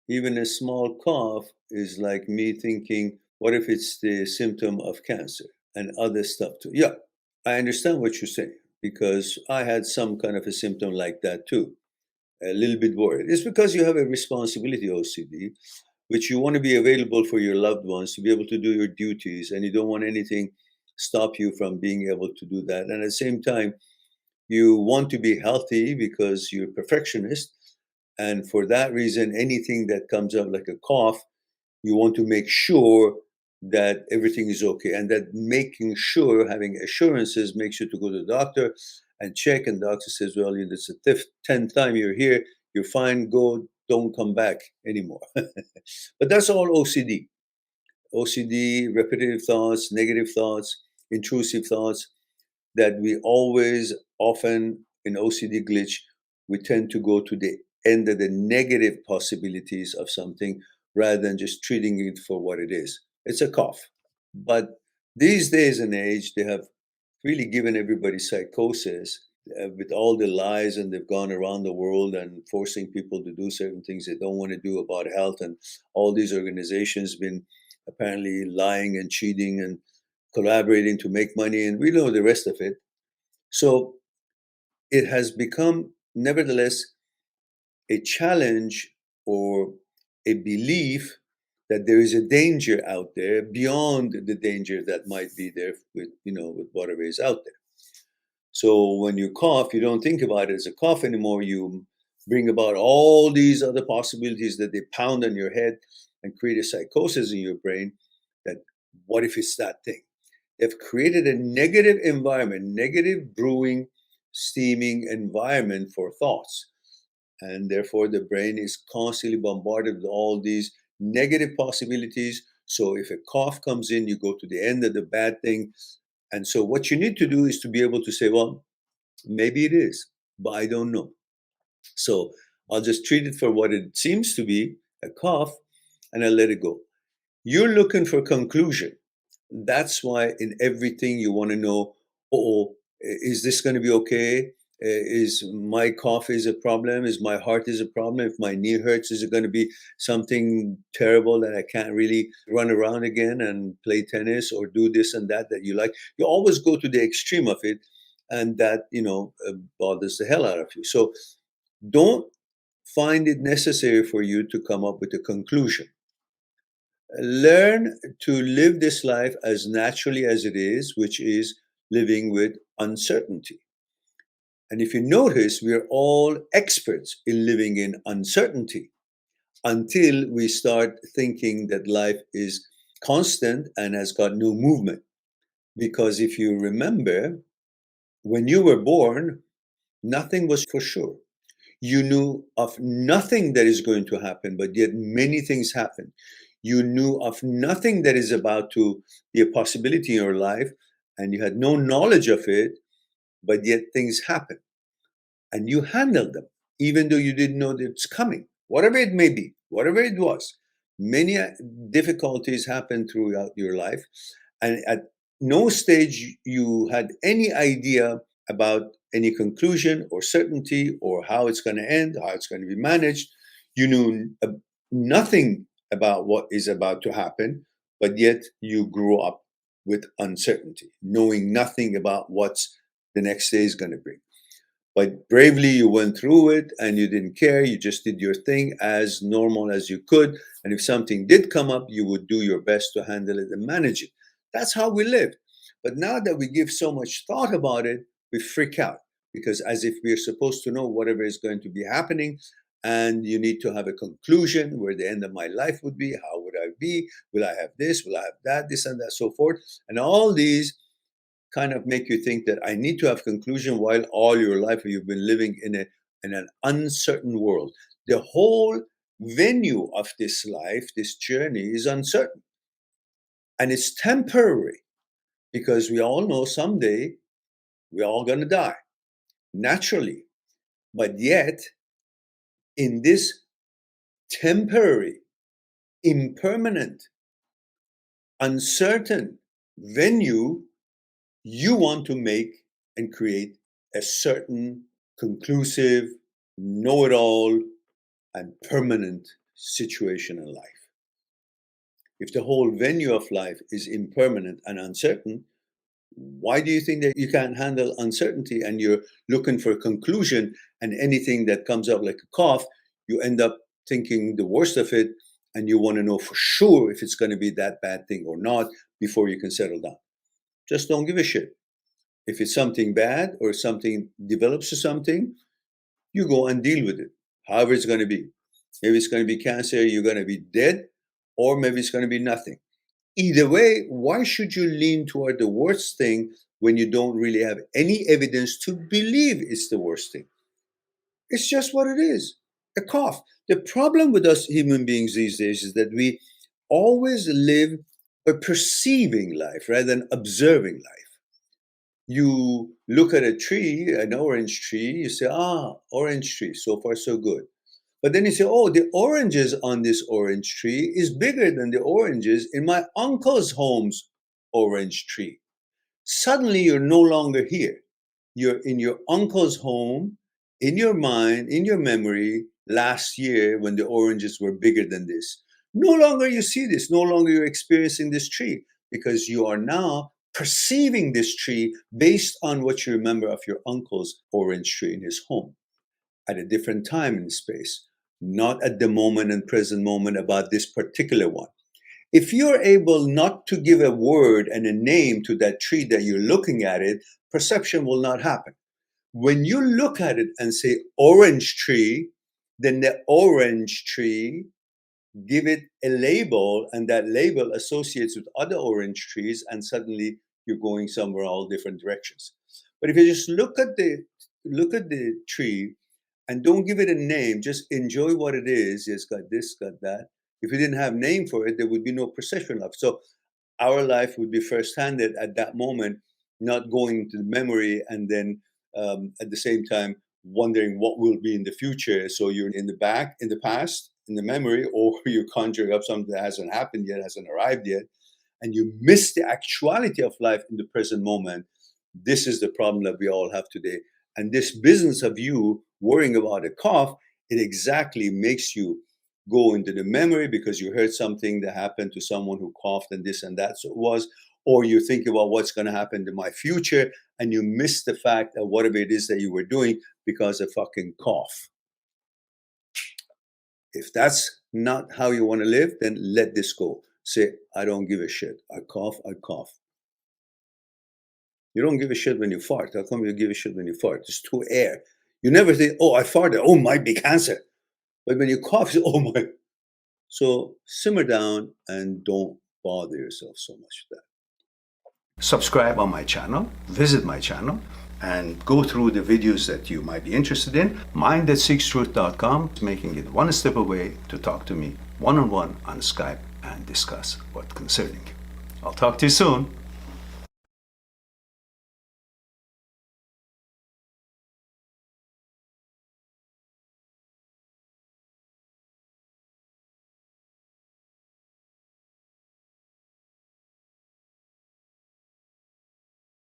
Even a small cough is like me thinking, what if it's the symptom of cancer and other stuff too? Yeah, I understand what you're saying because I had some kind of a symptom like that too. A little bit worried. It's because you have a responsibility OCD, which you want to be available for your loved ones to be able to do your duties, and you don't want anything stop you from being able to do that. And at the same time, you want to be healthy because you're a perfectionist. And for that reason, anything that comes up like a cough, you want to make sure that everything is okay. And that making sure, having assurances, makes you to go to the doctor and check. And the doctor says, well, it's the 10th time you're here. You're fine. Go. Don't come back anymore. But that's all OCD. OCD, repetitive thoughts, negative thoughts, intrusive thoughts that we always, often in OCD glitch, we tend to go to the end of the negative possibilities of something rather than just treating it for what it is. It's a cough. But these days and age, they have really given everybody psychosis with all the lies, and they've gone around the world and forcing people to do certain things they don't want to do about health. And all these organizations been apparently lying and cheating and collaborating to make money, and we know the rest of it. So it has become, nevertheless, a challenge or a belief that there is a danger out there beyond the danger that might be there with, with whatever is out there. So when you cough, you don't think about it as a cough anymore. You bring about all these other possibilities that they pound on your head and create a psychosis in your brain that what if it's that thing? They've created a negative environment, negative brewing, steaming environment for thoughts. And therefore, the brain is constantly bombarded with all these negative possibilities. So if a cough comes in, you go to the end of the bad thing. And so, what you need to do is to be able to say, well, maybe it is, but I don't know. So, I'll just treat it for what it seems to be, a cough, and I let it go. You're looking for conclusion. That's why in everything you want to know, oh, is this going to be okay? Is my cough is a problem? Is my heart is a problem? If my knee hurts, is it going to be something terrible that I can't really run around again and play tennis or do this and that you like? You always go to the extreme of it, and that bothers the hell out of you. So don't find it necessary for you to come up with a conclusion. Learn to live this life as naturally as it is, which is living with uncertainty. And if you notice, we are all experts in living in uncertainty until we start thinking that life is constant and has got no movement. Because if you remember, when you were born, nothing was for sure. You knew of nothing that is going to happen, but yet many things happen. You knew of nothing that is about to be a possibility in your life, and you had no knowledge of it, but yet things happen. And you handled them, even though you didn't know that it's coming, whatever it may be, whatever it was. Many difficulties happened throughout your life, and at no stage you had any idea about any conclusion or certainty or how it's going to end, how it's going to be managed. You knew nothing about what is about to happen, but yet you grew up with uncertainty, knowing nothing about what's the next day is going to bring. But bravely, you went through it and you didn't care. You just did your thing as normal as you could. And if something did come up, you would do your best to handle it and manage it. That's how we lived. But now that we give so much thought about it, we freak out because as if we're supposed to know whatever is going to be happening. And you need to have a conclusion where the end of my life would be. How would I be? Will I have this? Will I have that? This and that, so forth. And all these kind of make you think that I need to have conclusion while all your life you've been living in an uncertain world. The whole venue of this life, this journey is uncertain. And it's temporary because we all know someday we're all going to die naturally. But yet, in this temporary, impermanent, uncertain venue, you want to make and create a certain conclusive, know it all, and permanent situation in life. If the whole venue of life is impermanent and uncertain, why do you think that you can't handle uncertainty and you're looking for a conclusion, and anything that comes up like a cough, you end up thinking the worst of it, and you want to know for sure if it's going to be that bad thing or not before you can settle down? Just don't give a shit. If it's something bad or something develops to something, you go and deal with it, however it's going to be. Maybe it's going to be cancer, you're going to be dead, or maybe it's going to be nothing. Either way, why should you lean toward the worst thing when you don't really have any evidence to believe it's the worst thing? It's just what it is, a cough. The problem with us human beings these days is that we always live by perceiving life rather than observing life. You look at a tree, an orange tree, you say, orange tree, so far so good. But then you say, oh, the oranges on this orange tree is bigger than the oranges in my uncle's home's orange tree. Suddenly you're no longer here. You're in your uncle's home, in your mind, in your memory, last year when the oranges were bigger than this. No longer you see this, no longer you're experiencing this tree, because you are now perceiving this tree based on what you remember of your uncle's orange tree in his home at a different time and space, not at the moment and present moment about this particular one. If you're able not to give a word and a name to that tree that you're looking at it, perception will not happen. When you look at it and say orange tree, then the orange tree, give it a label, and that label associates with other orange trees, and suddenly you're going somewhere all different directions. But if you just look at the tree and don't give it a name, just enjoy what it is. It's got this, got that. If you didn't have a name for it, there would be no perception of it. So our life would be first-handed at that moment, not going into the memory and then at the same time wondering what will be in the future. So you're in the past, in the memory, or you're conjuring up something that hasn't happened yet, hasn't arrived yet, and you miss the actuality of life in the present moment. This is the problem that we all have today. And this business of you worrying about a cough, it exactly makes you go into the memory because you heard something that happened to someone who coughed and this and that. So it was, or you think about what's going to happen to my future, and you miss the fact that whatever it is that you were doing because of fucking cough. If that's not how you want to live, then let this go. Say, I don't give a shit. I cough, I cough. You don't give a shit when you fart. How come you give a shit when you fart? It's too air. You never think, oh, I farted. Oh, might be cancer. But when you cough, you say, oh my. So simmer down and don't bother yourself so much with that. Subscribe on my channel, visit my channel, and go through the videos that you might be interested in. Mind@seekstruth.com is making it one step away to talk to me one-on-one on Skype and discuss what's concerning you. I'll talk to you soon.